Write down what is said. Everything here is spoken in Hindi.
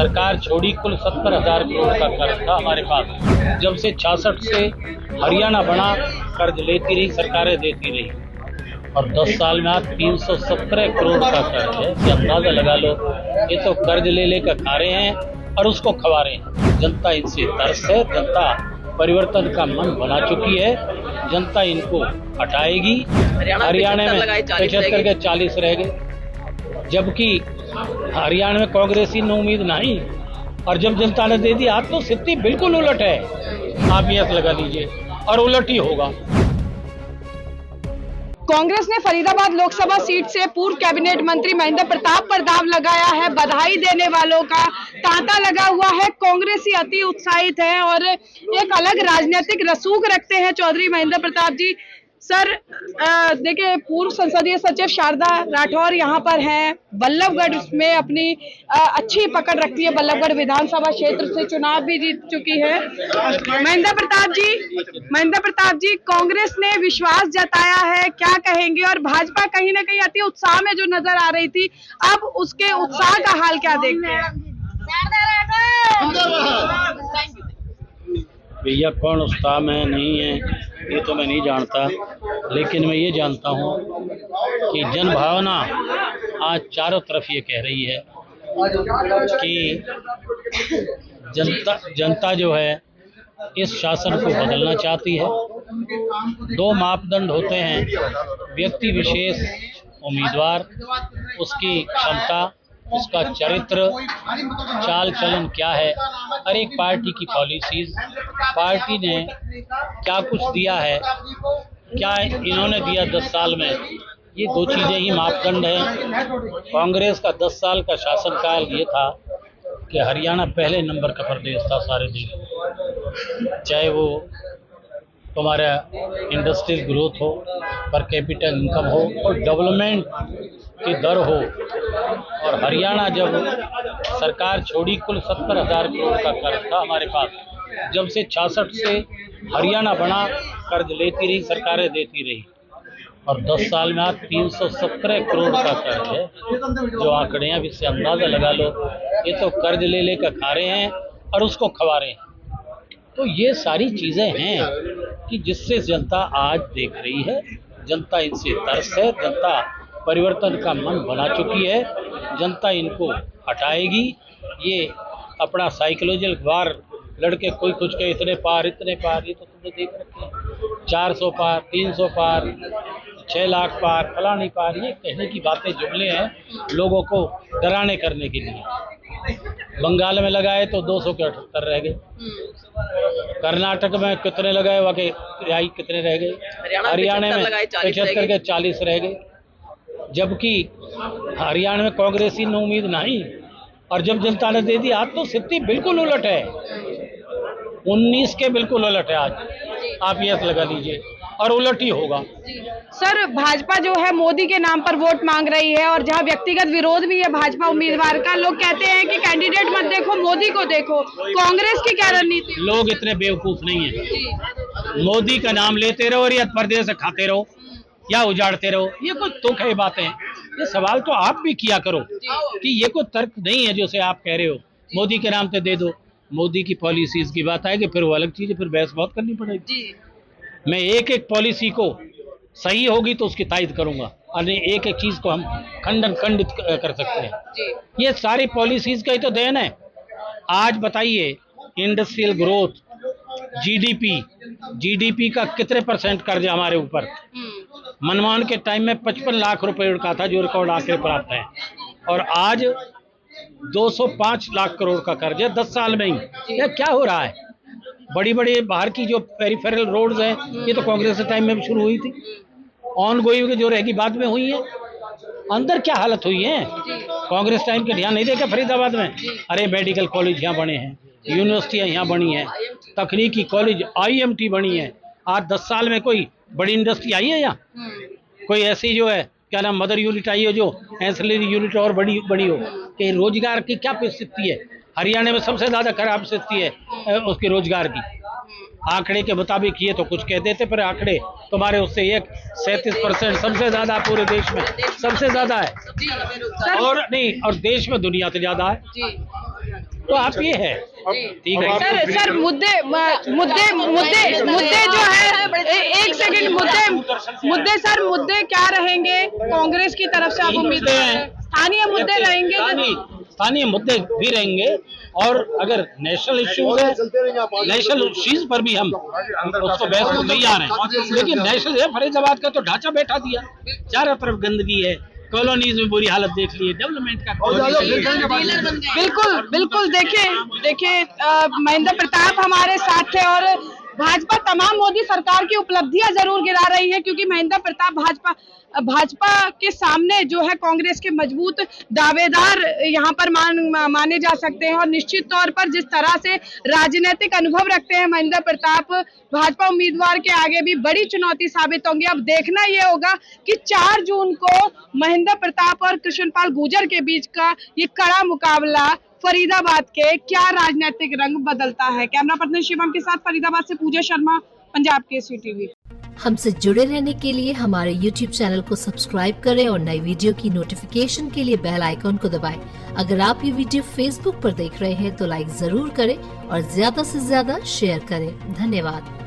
सरकार छोड़ी कुल 70,000 करोड़ का कर्ज था हमारे पास। जब से 66 से हरियाणा बना, कर्ज लेती रही, सरकारें देती रही, और 10 साल में आज 317 करोड़ का कर्ज है। इससे अंदाजा लगा लो, ये तो कर्ज ले लेकर खा रहे हैं और उसको खवा रहे हैं। जनता इनसे तरस है, जनता परिवर्तन का मन बना चुकी है, जनता इनको हटाएगी। हरियाणा में 75 के 40 रह गए, जबकि हरियाणा में कांग्रेसी ने उम्मीद नहीं, और जब जनता ने दे दी, आज तो स्थिति बिल्कुल उलट है। आप यस लगा लीजिए और उलट ही होगा। कांग्रेस ने फरीदाबाद लोकसभा सीट से पूर्व कैबिनेट मंत्री महेंद्र प्रताप पर दाव लगाया है। बधाई देने वालों का तांता लगा हुआ है। कांग्रेसी अति उत्साहित है और एक अलग राजनीतिक रसूख रखते हैं चौधरी महेंद्र प्रताप जी। सर, देखिए, पूर्व संसदीय सचिव शारदा राठौर यहाँ पर हैं। बल्लभगढ़ में अपनी अच्छी पकड़ रखती है। बल्लभगढ़ विधानसभा क्षेत्र से चुनाव भी जीत चुकी है। महेंद्र प्रताप जी, कांग्रेस ने विश्वास जताया है, क्या कहेंगे? और भाजपा कहीं ना कहीं अति उत्साह में जो नजर आ रही थी, अब उसके उत्साह का हाल क्या देखते हैं? भैया, कौन उत्साह में नहीं है ये तो मैं नहीं जानता, लेकिन मैं ये जानता हूँ कि जन भावना आज चारों तरफ ये कह रही है कि जनता जो है इस शासन को बदलना चाहती है। दो मापदंड होते हैं, व्यक्ति विशेष उम्मीदवार, उसकी क्षमता, उसका चरित्र, चाल चलन क्या है, हर एक पार्टी की पॉलिसीज, पार्टी ने क्या कुछ दिया है, क्या इन्होंने दिया 10 साल में, ये दो चीज़ें ही मापदंड हैं। कांग्रेस का 10 साल का शासनकाल ये था कि हरियाणा पहले नंबर का प्रदेश था सारे देश में, चाहे वो हमारा इंडस्ट्रियल ग्रोथ हो, पर कैपिटल इनकम हो और डेवलपमेंट की दर हो। और हरियाणा जब सरकार छोड़ी कुल 70,000 करोड़ का कर्ज था हमारे पास। जब से 66 से हरियाणा बना, कर्ज लेती रही, सरकारें देती रही, और 10 साल में आज 317 करोड़ का कर्ज है। जो आंकड़े हैं, इससे अंदाजा लगा लो, ये तो कर्ज ले लेकर खा रहे हैं और उसको खवा रहे हैं। तो ये सारी चीज़ें हैं कि जिससे जनता आज देख रही है, जनता इनसे तरस है, जनता परिवर्तन का मन बना चुकी है, जनता इनको हटाएगी। ये अपना साइकोलॉजिकल वार लड़के कोई कुछ के इतने पार, ये तो तुमने देख रखे हैं, 400 पार, 300 पार, 6 लाख पार, फलानी पार, ये कहने की बातें, जुमले हैं लोगों को डराने करने के लिए। बंगाल में लगाए तो 200 के 78 रह गए, कर्नाटक में कितने लगाए, वहाँ के कितने रह गए, हरियाणा में 75 के 40 रह गए, जबकि हरियाणा में कांग्रेसी ने उम्मीद नहीं, और जब जनता ने दे दी, आज तो स्थिति बिल्कुल उलट है। 19 के बिल्कुल उलट है आज। आप यस लगा लीजिए और उलट ही होगा। सर, भाजपा जो है मोदी के नाम पर वोट मांग रही है, और जहां व्यक्तिगत विरोध भी है भाजपा उम्मीदवार का। लोग कहते हैं कि कैंडिडेट मत देखो, मोदी को देखो। कांग्रेस की क्या रणनीति? लोग इतने बेवकूफ नहीं है। मोदी का नाम लेते रहो और या प्रदेश खाते रहो या उजाड़ते रहो, ये कोई तुक है बातें? ये सवाल तो आप भी किया करो कि ये कोई तर्क नहीं है जो से आप कह रहे हो मोदी के नाम पे दे दो। मोदी की पॉलिसीज की बात आएगी, फिर वो अलग चीज है, फिर बहस बहुत करनी पड़ेगी। मैं एक एक पॉलिसी को सही होगी तो उसकी तायद करूंगा, और एक एक चीज को हम खंडित कर सकते हैं। ये सारी पॉलिसीज का ही तो देन है। आज बताइए, इंडस्ट्रियल ग्रोथ, जीडीपी का कितने % कर्ज हमारे ऊपर? मनमोहन के टाइम में 55 लाख रुपए का था, जो रिकॉर्ड आंकड़े प्राप्त है, और आज 205 लाख करोड़ का कर्ज है 10 साल में ही। यह क्या हो रहा है? बड़ी बड़ी बाहर की जो पेरिफेरल रोड्स हैं, ये तो कांग्रेस के टाइम में भी शुरू हुई थी, ऑन गोइंग जो रहेगी बाद में हुई है। अंदर क्या हालत हुई है? कांग्रेस टाइम के ध्यान नहीं देखा फरीदाबाद में? अरे मेडिकल कॉलेज यहाँ बने हैं, यूनिवर्सिटियाँ यहाँ बनी हैं, तकनीकी कॉलेज IMT बनी है। आज 10 साल में कोई बड़ी इंडस्ट्री आई है यहाँ? कोई ऐसी जो है, क्या नाम, मदर यूनिट आई हो जो एंसिलरी यूनिट और बड़ी हो? कि रोजगार की क्या स्थिति है? हरियाणा में सबसे ज़्यादा खराब स्थिति है उसकी रोजगार की। आंकड़े के मुताबिक ये तो कुछ कह देते, पर आंकड़े तुम्हारे उससे 37% सबसे ज़्यादा पूरे देश में, सबसे ज़्यादा है। और नहीं, और देश में दुनिया से ज़्यादा है। तो आप ये है, ठीक है। सर मुद्दे जो है, एक सेकंड, मुद्दे सर, मुद्दे क्या रहेंगे कांग्रेस की तरफ से? आप उम्मीद हैं स्थानीय मुद्दे रहेंगे? स्थानीय मुद्दे भी रहेंगे, और अगर नेशनल इश्यूज है, नेशनल इश्यूज पर भी हम उसको बहस में नहीं आ रहे हैं, लेकिन नेशनल है, फरीदाबाद का तो ढांचा बैठा दिया, चारों तरफ गंदगी है, कॉलोनीज में बुरी हालत देख ली है, डेवलपमेंट का बिल्कुल देखिए महेंद्र प्रताप हमारे साथ थे, और भाजपा तमाम मोदी सरकार की उपलब्धियां जरूर गिरा रही है, क्योंकि महेंद्र प्रताप भाजपा के सामने जो है कांग्रेस के मजबूत दावेदार यहाँ पर माने जा सकते हैं, और निश्चित तौर पर जिस तरह से राजनीतिक अनुभव रखते हैं महेंद्र प्रताप, भाजपा उम्मीदवार के आगे भी बड़ी चुनौती साबित होंगी। अब देखना ये होगा कि 4 जून को महेंद्र प्रताप और कृष्णपाल गुर्जर के बीच का ये कड़ा मुकाबला फरीदाबाद के क्या राजनीतिक रंग बदलता है। कैमरा पर्सन शिवम के साथ फरीदाबाद से पूजा शर्मा, पंजाब केसरी टीवी। हमसे जुड़े रहने के लिए हमारे YouTube चैनल को सब्सक्राइब करें और नई वीडियो की नोटिफिकेशन के लिए बेल आइकॉन को दबाएं। अगर आप ये वीडियो Facebook पर देख रहे हैं तो लाइक जरूर करें और ज्यादा से ज्यादा शेयर करें। धन्यवाद।